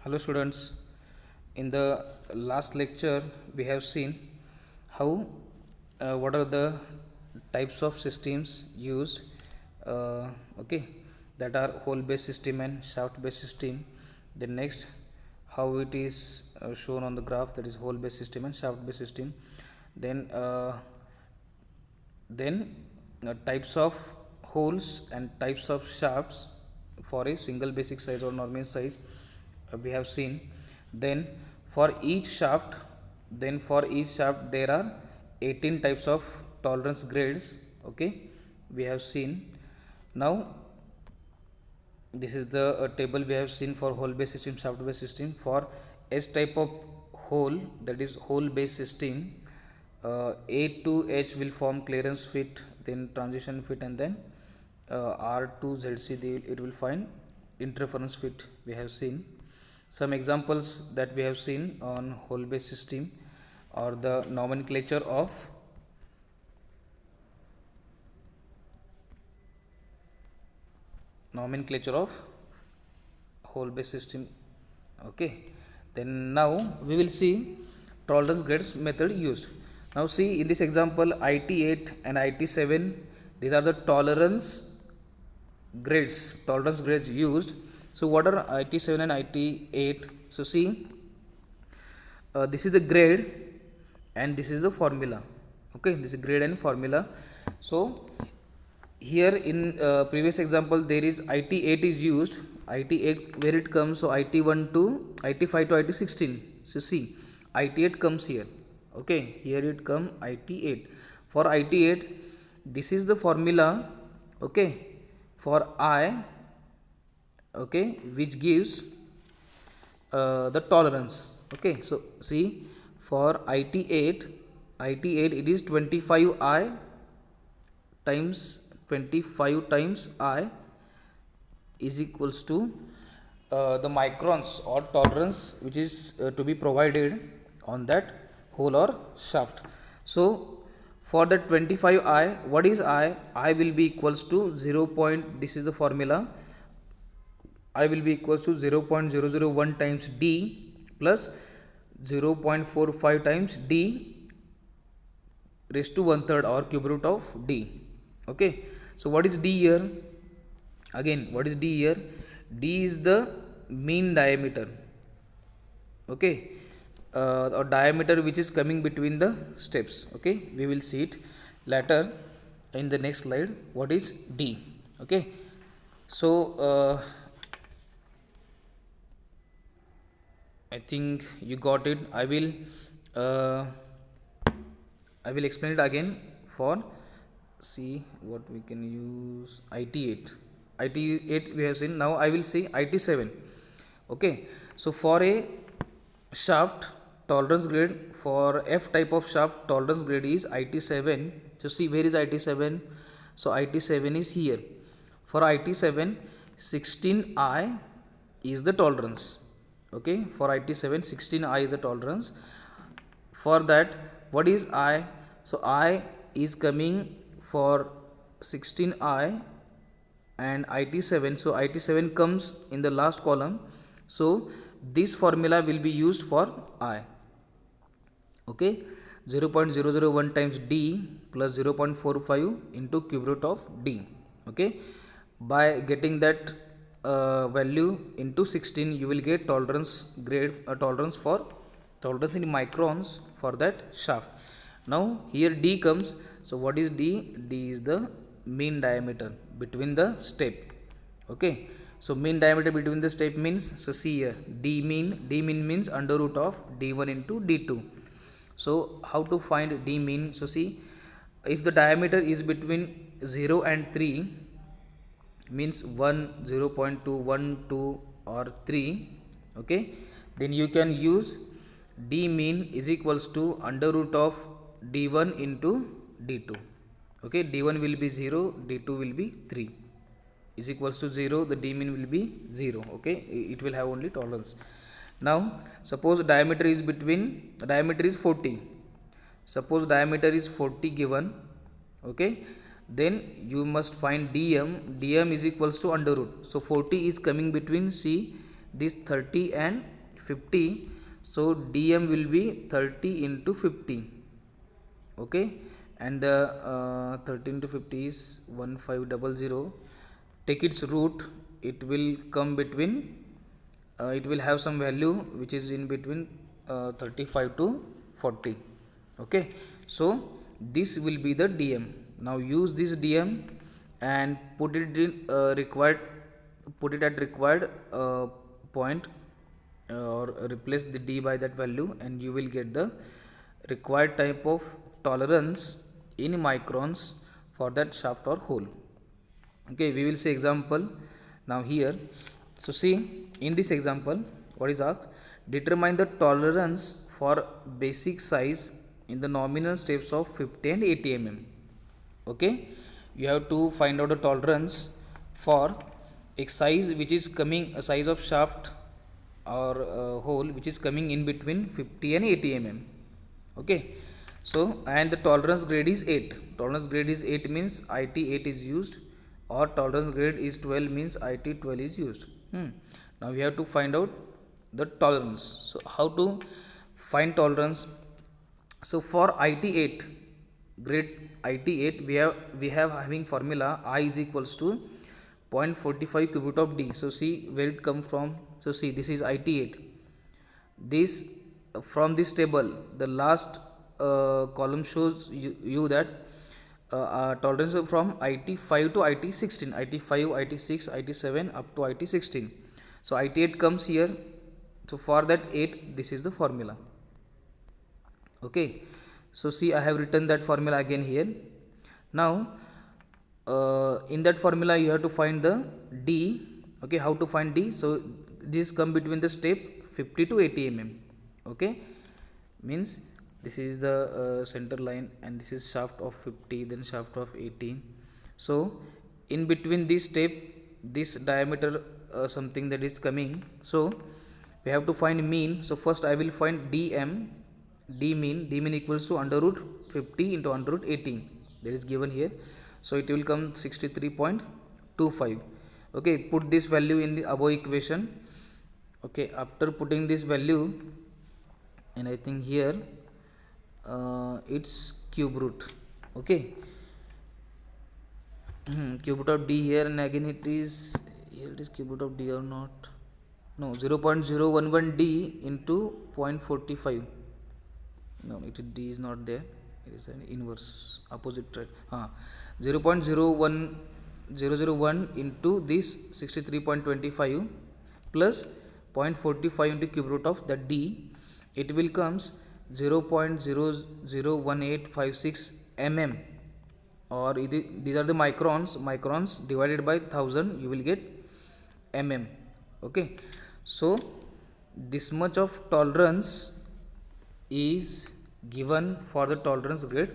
Hello students, in the last lecture we have seen how what are the types of systems used, uh, okay, that are hole based system and shaft based system. Then next, how it is shown on the graph, that is hole based system and shaft based system. Then types of holes and types of shafts for a single basic size or normal size we have seen. Then for each shaft, there are 18 types of tolerance grades. Okay, we have seen. Now this is the table we have seen for hole based system, shaft based system. For S type of hole, that is hole based system, A to H will form clearance fit, then transition fit, and then R to ZC it will find interference fit. We have seen some examples that we have seen on hole based system, or the nomenclature of hole based system. Okay, then now we will see tolerance grades method used. Now see, in this example, IT8 and IT7, these are the tolerance grades used. So what are IT7 and IT8? So see, this is the grade and this is the formula. Okay, this is grade and formula. So here in previous example there is IT8 is used. IT8 where it comes, so IT1 to IT5 to IT16. So see, IT8 comes here. Okay, here it come IT8. For IT8, this is the formula. Okay, for I, okay, which gives the tolerance. Okay, so see, for IT8 it is 25I times 25 times I is equals to the microns or tolerance which is to be provided on that hole or shaft. So for the 25I, what is I will be equals to 0. This is the formula. I will be equals to 0.001 times D plus 0.45 times D raised to 1/3 or cube root of D. Okay, so what is D here? Again, what is D here? D is the mean diameter. Okay, or diameter which is coming between the steps. Okay, we will see it later in the next slide. What is D? Okay, so I think you got it. Uh, I will explain it again. For see what we can use, IT8 we have seen. Now I will see IT7. Okay, so for a shaft tolerance grade, for F type of shaft tolerance grade is IT7. So see, where is IT7? So IT7 is here. For IT7, 16I is the tolerance. Okay, for IT7, 16I is the tolerance. For that, what is I? So I is coming for 16I and IT7. So IT7 comes in the last column. So this formula will be used for I. Okay, 0.001 times D plus 0.45 into cube root of D. Okay, by getting that value into 16, you will get tolerance grade, tolerance in microns for that shaft. Now here D comes. So what is D? D is the mean diameter between the step. Okay, so mean diameter between the step means, so see here, D mean means under root of D1 into D2. So how to find D mean? So see, if the diameter is between 0 and 3, means 1, 0.2, 1, 2 or 3, okay, then you can use D mean is equals to under root of D1 into D2. Okay, D1 will be 0, D2 will be 3, is equals to 0. The D mean will be 0. Okay, it will have only tolerance. Now suppose diameter is 40. Suppose diameter is 40 given. Okay, then you must find dm. Dm is equals to under root. So 40 is coming between C this 30 and 50, so dm will be 30 into 50. Okay, and the 30 into 50 is 1500. Take its root, it will come between it will have some value which is in between 35 to 40. Okay, so this will be the dm. Now use this dm and put it in put it at required point, or replace the d by that value, and you will get the required type of tolerance in microns for that shaft or hole. Okay, we will see example now here. So see, in this example what is asked, determine the tolerance for basic size in the nominal steps of 50 and 80 mm. Okay, you have to find out the tolerance for a size which is coming, a size of shaft or hole which is coming in between 50 and 80 mm. Okay, so and the tolerance grade is 8. Tolerance grade is 8 means IT 8 is used, or tolerance grade is 12 means IT 12 is used. Now we have to find out the tolerance. So how to find tolerance? So for IT 8, grade IT 8, we have having formula I is equals to 0.45 cube root of d. So see where it come from. So see, this is IT 8. This from this table, the last column shows you that tolerance from IT5 to IT16, IT5, IT6, IT7 up to IT16. So IT8 comes here. So for that 8, this is the formula. Okay, so see, I have written that formula again here. Now in that formula you have to find the d. Okay, how to find d? So this come between the step 50 to 80 mm. Okay, means this is the center line, and this is shaft of 50, then shaft of 80. So in between this step, this diameter something that is coming, so we have to find mean. So first I will find dm, d mean equals to under root 50 into under root 18, that is given here. So it will come 63.25. Okay, put this value in the above equation. Okay, after putting this value, and I think here it's cube root. Okay, cube root of d here, and again it is here, it is cube root of d or not? No, 0.011 d into 0.45. No, d is not there, it is an inverse opposite, right? 0.01001 into this 63.25 plus 0.45 into cube root of the d, it will comes 0.001856 mm, or these are the microns divided by 1000, you will get mm. Okay, so this much of tolerance is given for the tolerance grade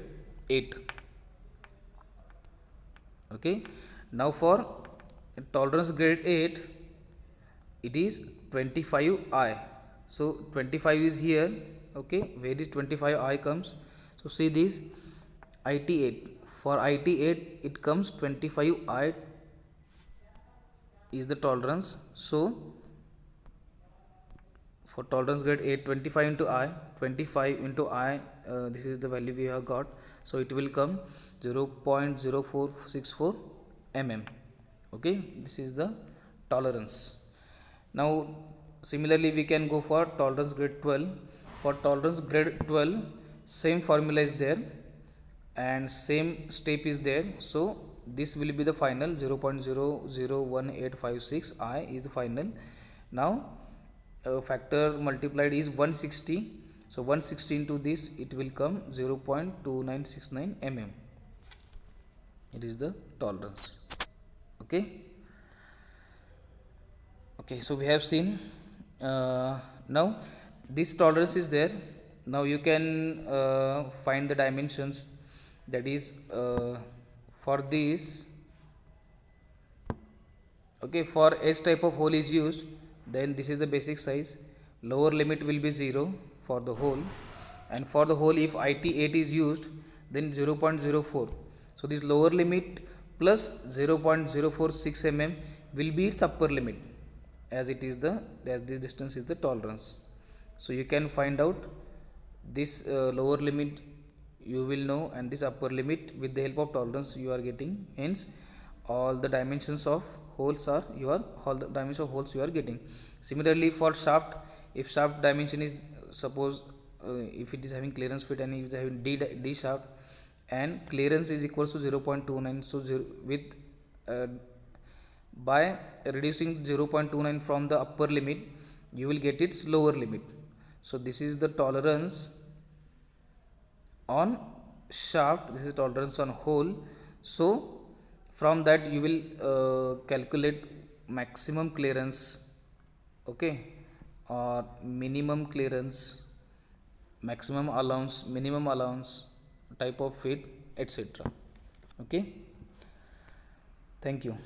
8. Okay, now for tolerance grade 8, it is 25i. So 25 is here. Okay, where is 25i comes? So see this IT8, for IT8 it comes 25i is the tolerance. So for tolerance grade 8, 25 into I, this is the value we have got. So it will come 0.0464 mm. Okay, this is the tolerance. Now similarly we can go for tolerance grade 12. For tolerance grade 12, same formula is there and same step is there. So this will be the final, 0.001856 I is the final. Now factor multiplied is 160. So 160 into this, it will come 0.2969 mm. It is the tolerance. Okay. Okay, so we have seen. Now this tolerance is there. Now you can find the dimensions. That is for this. Okay, for S type of hole is used, then this is the basic size. Lower limit will be 0 for the hole, and for the hole if IT8 is used, then 0.04. So this lower limit plus 0.046 mm will be its upper limit. as it is the as this distance is the tolerance. So you can find out this lower limit you will know, and this upper limit with the help of tolerance you are getting. Hence all the dimensions of holes are all the dimensions of holes you are getting. Similarly for shaft, if shaft dimension is suppose if it is having clearance fit and if it is having D shaft and clearance is equals to 0.29, so with uh, by reducing 0.29 from the upper limit you will get its lower limit. So this is the tolerance on shaft, this is tolerance on hole. So from that you will calculate maximum clearance, okay, or minimum clearance, maximum allowance, minimum allowance, type of fit, etc. Okay, thank you.